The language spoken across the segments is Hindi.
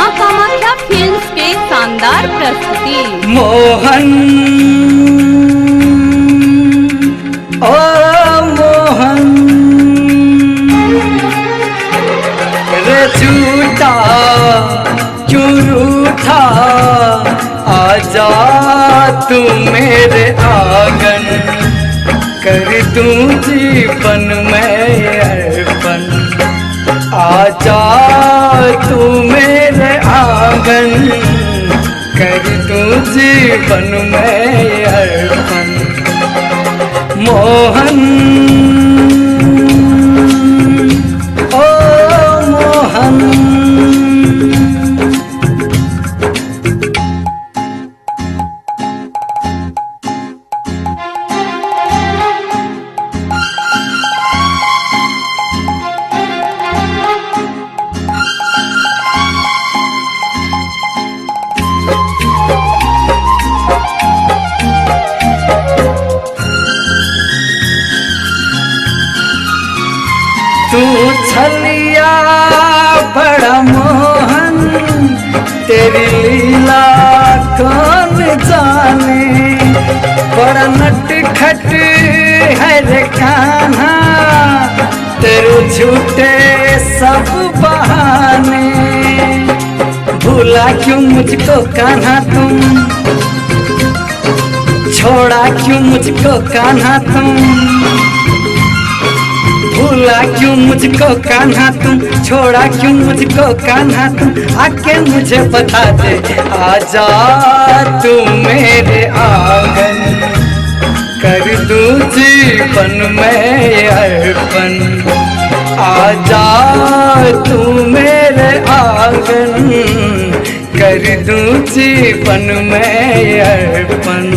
माँ कामाख्या फिल्म्स के शानदार प्रस्तुति। मोहन ओ मोहन रे झूठा क्यों रूठा, आजा तू मेरे आंगन, कर दूं जीवन में अर्पण। आजा तू मेरे आंगन, कर दूं जीवन में अर्पण। मोहन ओ मोहन तू छलिया बड़ा मोहन, तेरी लीला कौन जाने। बड़ा नटखट है रे कान्हा, तेरे झूठे सब बहाने। भूला क्यों मुझको कान्हा तुम, छोड़ा क्यों मुझको कान्हा तुम। भूला क्यों मुझको कान्हा तुम, छोड़ा क्यों मुझको कान्हा तुम। आके मुझे बता दे, आजा तू मेरे आंगन, कर दूं जीवन में अर्पण। आजा तू मेरे आंगन, कर दूं जीवन में अर्पण।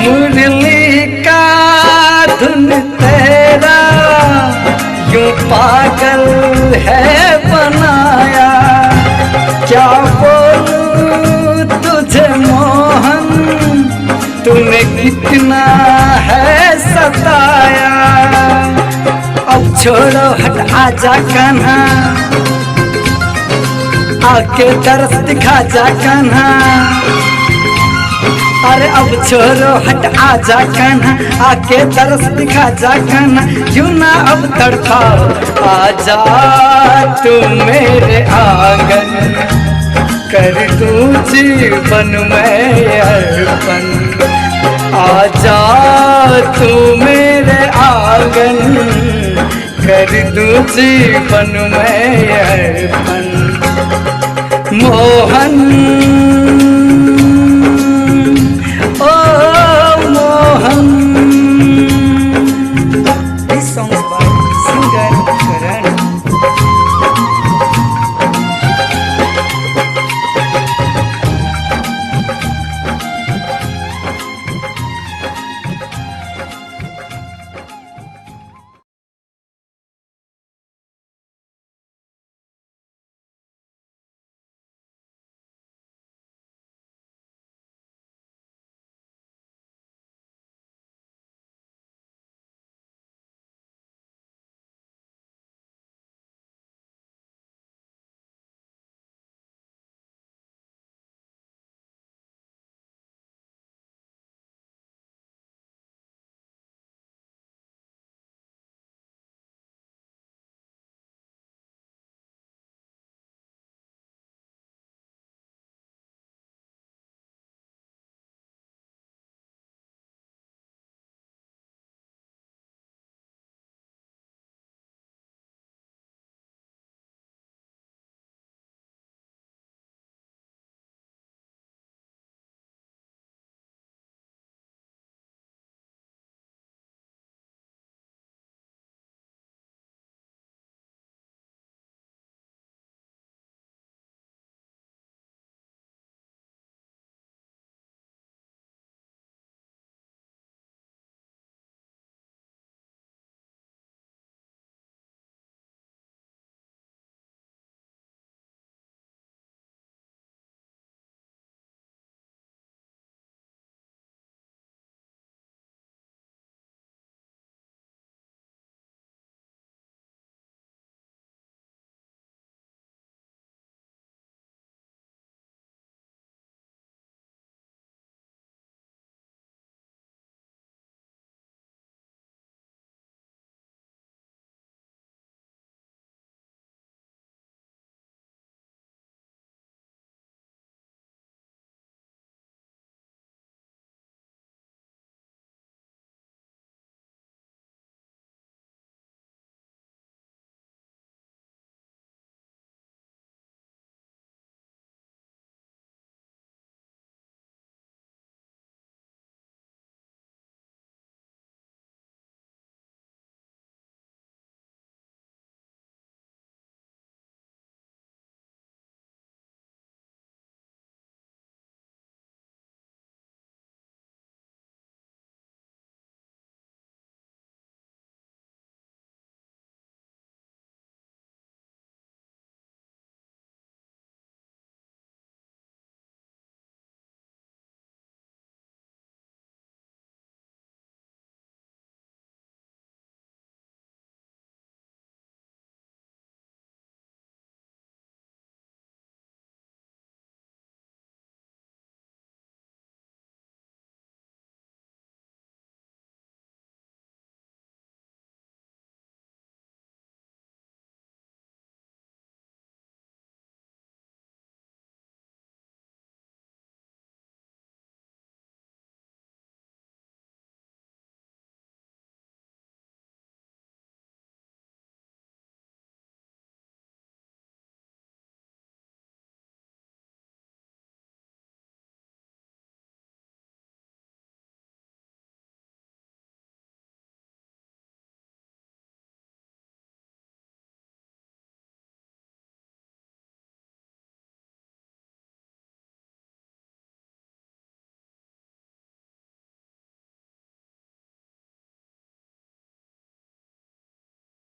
मुरली का धुन तेरा यूं पागल है बनाया। क्या बोलूं तुझे मोहन, तूने कितना है सताया। अब छोड़ो हट आजा कान्हा, आके तरस दिखा जा कान्हा। अरे अब छोड़ो हट आजा कान्हा, आके तरस दिखा जा कान्हा। क्यों ना अब तड़पाओ, आजा तू मेरे आंगन, कर दूं जीवन में अर्पण। आजा तू मेरे आंगन, कर दूं जीवन में अर्पण। मोहन